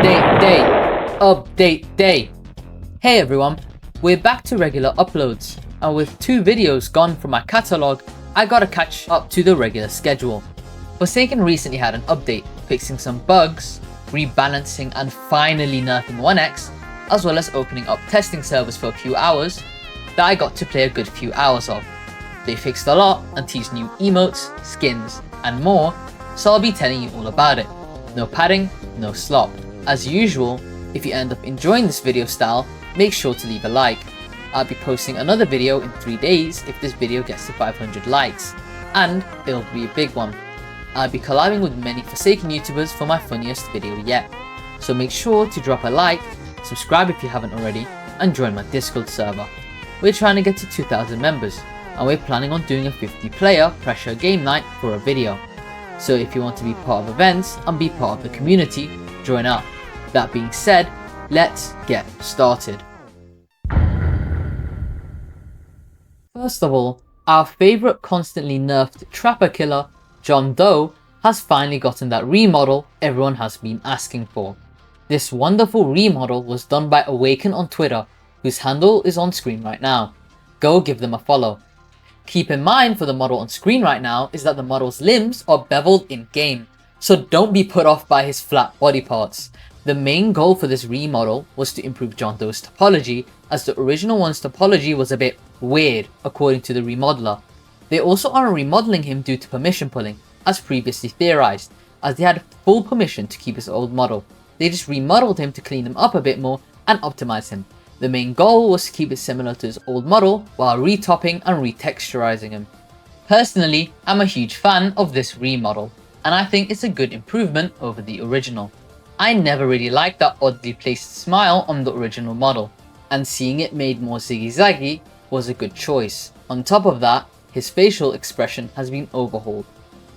Update day. Hey everyone, we're back to regular uploads, and with 2 videos gone from my catalogue, I gotta catch up to the regular schedule. Forsaken recently had an update, fixing some bugs, rebalancing and finally nerfing 1x, as well as opening up testing servers for a few hours that I got to play a good few hours of. They fixed a lot and teased new emotes, skins, and more, so I'll be telling you all about it. No padding, no slop. As usual, if you end up enjoying this video style, make sure to leave a like. I'll be posting another video in 3 days if this video gets to 500 likes, and it'll be a big one. I'll be collabing with many Forsaken YouTubers for my funniest video yet, so make sure to drop a like, subscribe if you haven't already, and join my Discord server. We're trying to get to 2,000 members, and we're planning on doing a 50-player pressure game night for a video. So if you want to be part of events and be part of the community, join up. That being said, let's get started. First of all, our favourite constantly nerfed trapper killer, John Doe, has finally gotten that remodel everyone has been asking for. This wonderful remodel was done by Awaken on Twitter, whose handle is on screen right now. Go give them a follow. Keep in mind for the model on screen right now is that the model's limbs are beveled in game, so don't be put off by his flat body parts. The main goal for this remodel was to improve John Doe's topology, as the original one's topology was a bit weird according to the remodeler. They also aren't remodeling him due to permission pulling, as previously theorized, as they had full permission to keep his old model. They just remodeled him to clean him up a bit more and optimize him. The main goal was to keep it similar to his old model while retopping and retexturizing him. Personally, I'm a huge fan of this remodel, and I think it's a good improvement over the original. I never really liked that oddly placed smile on the original model, and seeing it made more ziggy-zaggy was a good choice. On top of that, his facial expression has been overhauled,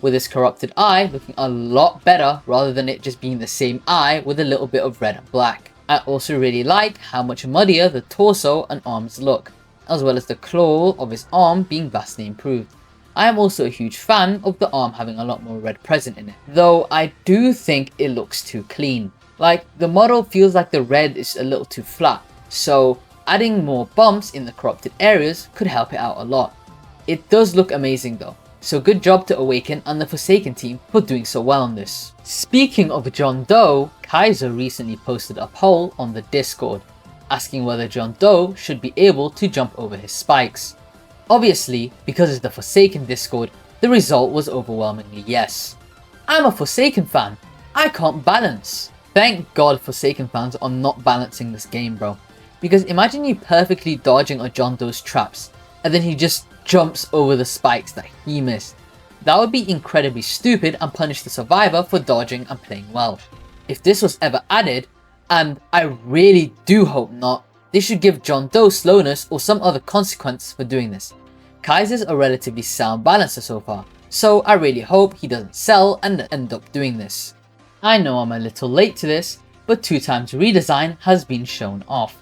with his corrupted eye looking a lot better rather than it just being the same eye with a little bit of red and black. I also really like how much muddier the torso and arms look, as well as the claw of his arm being vastly improved. I am also a huge fan of the arm having a lot more red present in it, though I do think it looks too clean. Like, the model feels like the red is a little too flat, so adding more bumps in the corrupted areas could help it out a lot. It does look amazing though, so good job to Awaken and the Forsaken team for doing so well on this. Speaking of John Doe, Kaiser recently posted a poll on the Discord, asking whether John Doe should be able to jump over his spikes. Obviously, because it's the Forsaken Discord, the result was overwhelmingly yes. I'm a Forsaken fan, I can't balance. Thank God Forsaken fans are not balancing this game, bro. Because imagine you perfectly dodging a John Doe's traps, and then he just jumps over the spikes that he missed. That would be incredibly stupid and punish the survivor for dodging and playing well. If this was ever added, and I really do hope not, they should give John Doe slowness or some other consequence for doing this. Kaiser's a relatively sound balancer so far, so I really hope he doesn't sell and end up doing this. I know I'm a little late to this, but 2 times redesign has been shown off.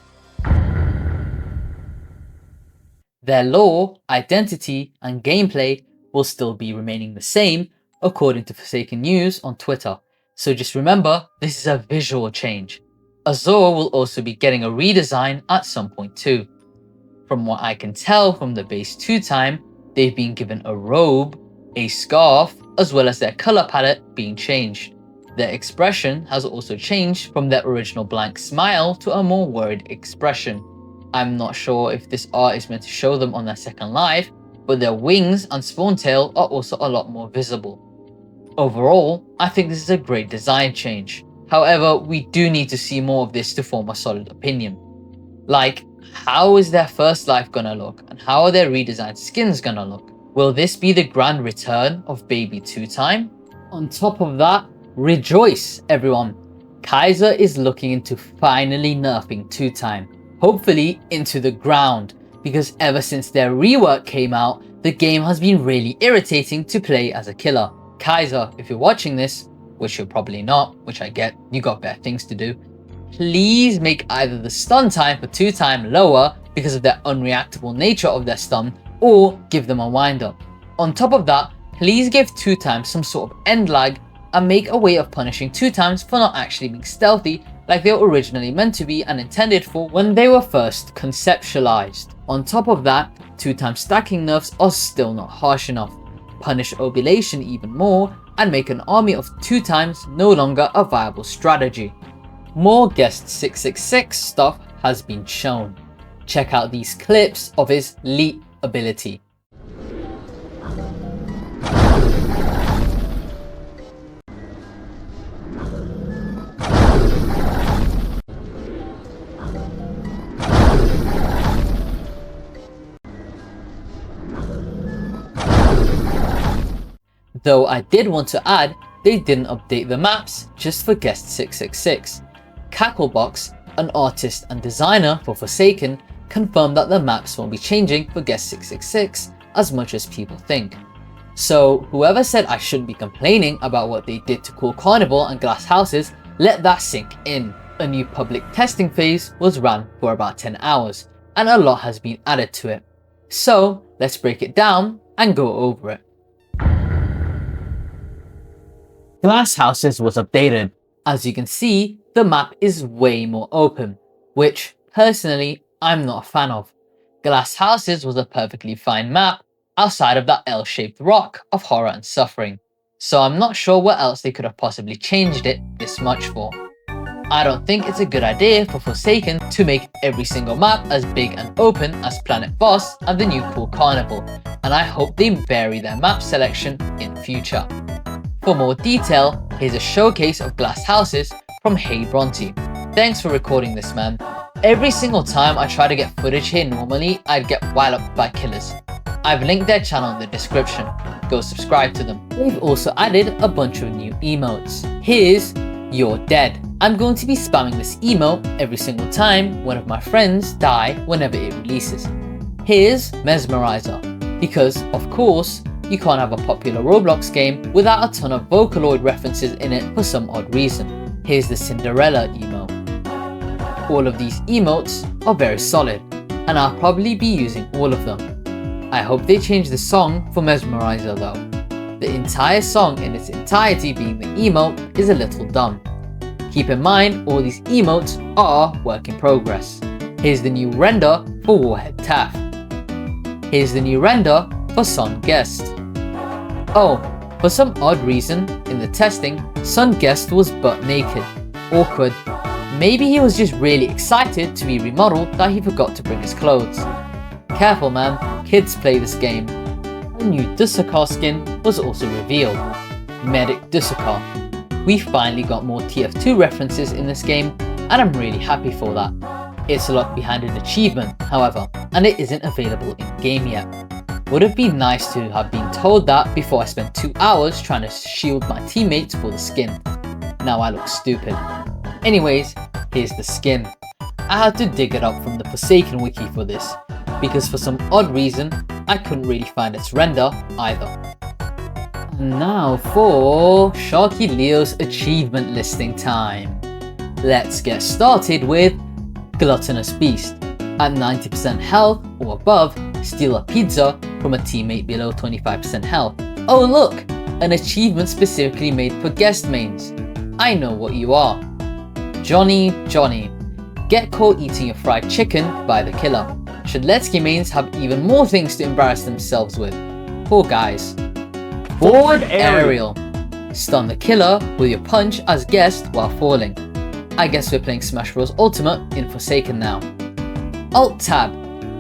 Their lore, identity, and gameplay will still be remaining the same, according to Forsaken News on Twitter. So just remember, this is a visual change. Azure will also be getting a redesign at some point too. From what I can tell from the base 2 time, they've been given a robe, a scarf, as well as their color palette being changed. Their expression has also changed from their original blank smile to a more worried expression. I'm not sure if this art is meant to show them on their second life, but their wings and spawn tail are also a lot more visible. Overall, I think this is a great design change. However, we do need to see more of this to form a solid opinion. Like, how is their first life gonna look, and how are their redesigned skins gonna look? Will this be the grand return of Baby 2 time? On top of that, rejoice everyone! Kaiser is looking into finally nerfing 2 time. Hopefully into the ground, because ever since their rework came out, the game has been really irritating to play as a killer. Kaiser, if you're watching this, which you're probably not, which I get, you got better things to do, please make either the stun time for 2 time lower because of their unreactable nature of their stun, or give them a wind up. On top of that, please give 2 times some sort of end lag and make a way of punishing 2 times for not actually being stealthy like they were originally meant to be and intended for when they were first conceptualized. On top of that, 2x stacking nerfs are still not harsh enough, punish oblation even more, and make an army of 2x no longer a viable strategy. More Guest 666 stuff has been shown. Check out these clips of his leap ability. Though I did want to add, they didn't update the maps just for Guest 666. Cacklebox, an artist and designer for Forsaken, confirmed that the maps won't be changing for Guest 666 as much as people think. So whoever said I shouldn't be complaining about what they did to Cool Carnival and Glass Houses, let that sink in. A new public testing phase was run for about 10 hours, and a lot has been added to it. So let's break it down and go over it. Glass Houses was updated. As you can see, the map is way more open, which personally I'm not a fan of. Glass Houses was a perfectly fine map outside of that L-shaped rock of horror and suffering, so I'm not sure what else they could have possibly changed it this much for. I don't think it's a good idea for Forsaken to make every single map as big and open as Planet Boss and the new Cool Carnival, and I hope they vary their map selection in future. For more detail, here's a showcase of Glass Houses from Hey Bronte. Thanks for recording this, man. Every single time I try to get footage here normally, I'd get walloped by killers. I've linked their channel in the description. Go subscribe to them. They've also added a bunch of new emotes. Here's You're Dead. I'm going to be spamming this emote every single time one of my friends die whenever it releases. Here's Mesmerizer, because of course, you can't have a popular Roblox game without a ton of Vocaloid references in it for some odd reason. Here's the Cinderella emote. All of these emotes are very solid, and I'll probably be using all of them. I hope they change the song for Mesmerizer though. The entire song in its entirety being the emote is a little dumb. Keep in mind all these emotes are work in progress. Here's the new render for Warhead Taff. Here's the new render for Son Guest. Oh, for some odd reason, in the testing, Son Guest was butt naked. Awkward. Maybe he was just really excited to be remodeled that he forgot to bring his clothes. Careful man, kids play this game. A new Dusakar skin was also revealed. Medic Dusakar. We finally got more TF2 references in this game, and I'm really happy for that. It's locked behind an achievement, however, and it isn't available in game yet. Would have been nice to have been told that before I spent 2 hours trying to shield my teammates for the skin. Now I look stupid. Anyways, here's the skin. I had to dig it up from the Forsaken wiki for this, because for some odd reason, I couldn't really find its render either. And now for Sharky Leo's achievement listing time. Let's get started with Gluttonous Beast. At 90% health or above, steal a pizza from a teammate below 25% health. Oh look! An achievement specifically made for guest mains. I know what you are. Johnny. Get caught eating your fried chicken by the killer. Should Letsky mains have even more things to embarrass themselves with? Poor guys. Forward aerial. Stun the killer with your punch as guest while falling. I guess we're playing Smash Bros Ultimate in Forsaken now. Alt Tab.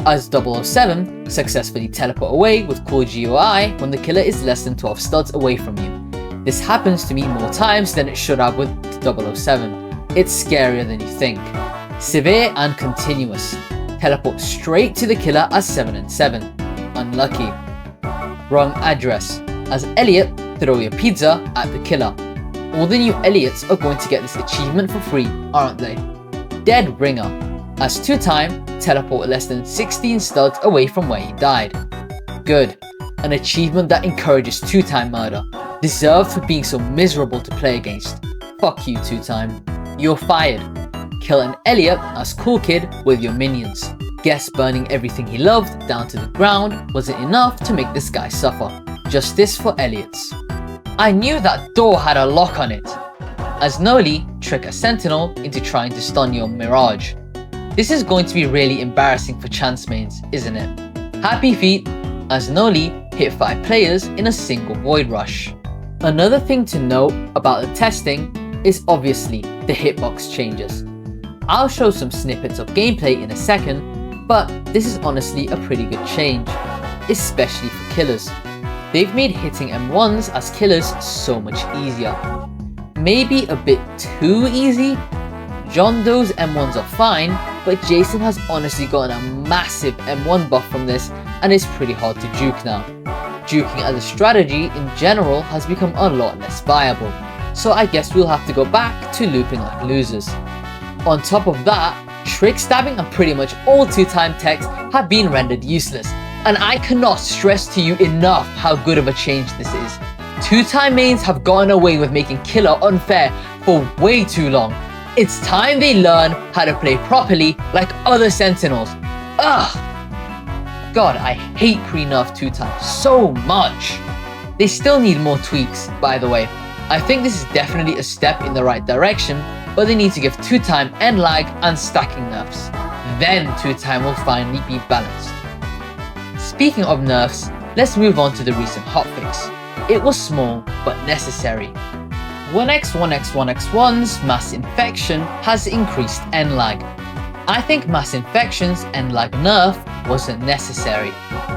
As 007, successfully teleport away with cool GUI when the killer is less than 12 studs away from you. This happens to me more times than it should have with 007. It's scarier than you think. Severe and Continuous. Teleport straight to the killer as 7 and 7. Unlucky. Wrong address. As Elliot, throw your pizza at the killer. All the new Elliots are going to get this achievement for free, aren't they? Dead Ringer. As 2-time, teleport less than 16 studs away from where he died. Good. An achievement that encourages 2-time murder. Deserved for being so miserable to play against. Fuck you 2-time. You're fired. Kill an Elliot as Cool Kid with your minions. Guess burning everything he loved down to the ground wasn't enough to make this guy suffer. Justice for Elliots. I knew that door had a lock on it. as Noli trick a sentinel into trying to stun your Mirage. This is going to be really embarrassing for chance mains, isn't it? Happy feet, as Noli hit 5 players in a single Void Rush. Another thing to note about the testing is obviously the hitbox changes. I'll show some snippets of gameplay in a second, but this is honestly a pretty good change, especially for killers. They've made hitting M1s as killers so much easier. Maybe a bit too easy? John Doe's M1s are fine, but Jason has honestly gotten a massive M1 buff from this, and it's pretty hard to juke now. Juking as a strategy in general has become a lot less viable, so I guess we'll have to go back to looping like losers. On top of that, trick stabbing and pretty much all 2-time techs have been rendered useless, and I cannot stress to you enough how good of a change this is. 2-time mains have gotten away with making killer unfair for way too long. It's time they learn how to play properly like other sentinels. Ugh! God, I hate pre-nerf 2-time so much. They still need more tweaks, by the way. I think this is definitely a step in the right direction, but they need to give 2-time end lag and stacking nerfs. Then 2-time will finally be balanced. Speaking of nerfs, let's move on to the recent hotfix. It was small, but necessary. 1x, 1x, 1x1's mass infection has increased end lag. I think mass infection's end lag nerf wasn't necessary,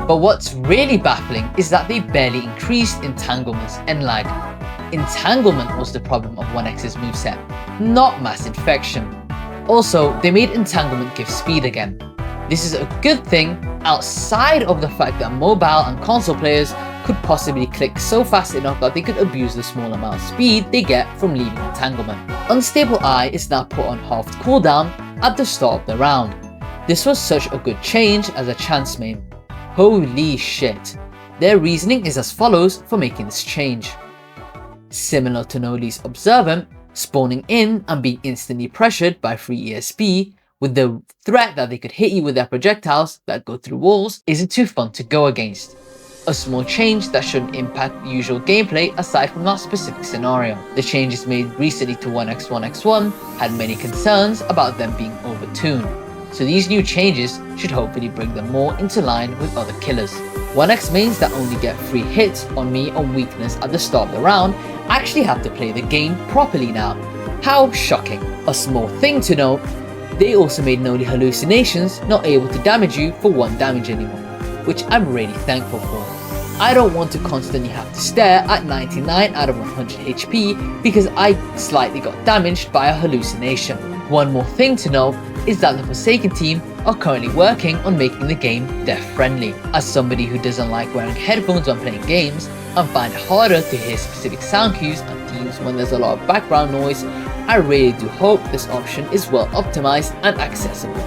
but what's really baffling is that they barely increased Entanglement's end lag. Entanglement was the problem of 1x's moveset, not mass infection. Also, they made Entanglement give speed again. This is a good thing outside of the fact that mobile and console players could possibly click so fast enough that they could abuse the small amount of speed they get from leaving Entanglement. Unstable Eye is now put on halved cooldown at the start of the round. This was such a good change as a chance main. Holy shit. Their reasoning is as follows for making this change. Similar to Noli's Observant, spawning in and being instantly pressured by free ESP, with the threat that they could hit you with their projectiles that go through walls, isn't too fun to go against. A small change that shouldn't impact usual gameplay aside from that specific scenario. The changes made recently to 1x, 1x1 had many concerns about them being overtuned, so these new changes should hopefully bring them more into line with other killers. 1x mains that only get free hits on me on weakness at the start of the round actually have to play the game properly now. How shocking. A small thing to note, they also made Noli hallucinations not able to damage you for 1 damage anymore, which I'm really thankful for. I don't want to constantly have to stare at 99 out of 100 HP because I slightly got damaged by a hallucination. One more thing to note is that the Forsaken team are currently working on making the game deaf friendly. As somebody who doesn't like wearing headphones when playing games and find it harder to hear specific sound cues and themes when there's a lot of background noise, I really do hope this option is well optimized and accessible.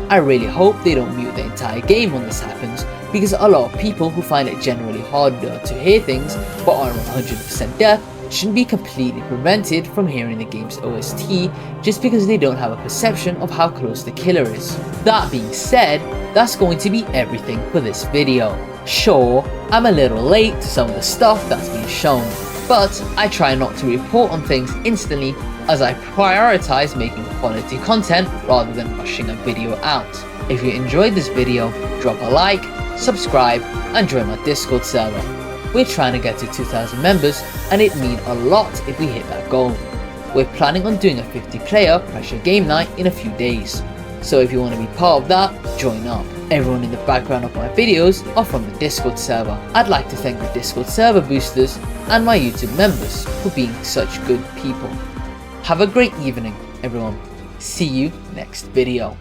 I really hope they don't mute the entire game when this happens, because a lot of people who find it generally harder to hear things but are 100% deaf shouldn't be completely prevented from hearing the game's OST just because they don't have a perception of how close the killer is. That being said, that's going to be everything for this video. Sure, I'm a little late to some of the stuff that's been shown, but I try not to report on things instantly as I prioritize making quality content rather than rushing a video out. If you enjoyed this video, drop a like, subscribe, and join my Discord server. We're trying to get to 2,000 members, and it'd mean a lot if we hit that goal. We're planning on doing a 50-player pressure game night in a few days, so if you want to be part of that, join up. Everyone in the background of my videos are from the Discord server. I'd like to thank the Discord server boosters and my YouTube members for being such good people. Have a great evening, everyone. See you next video.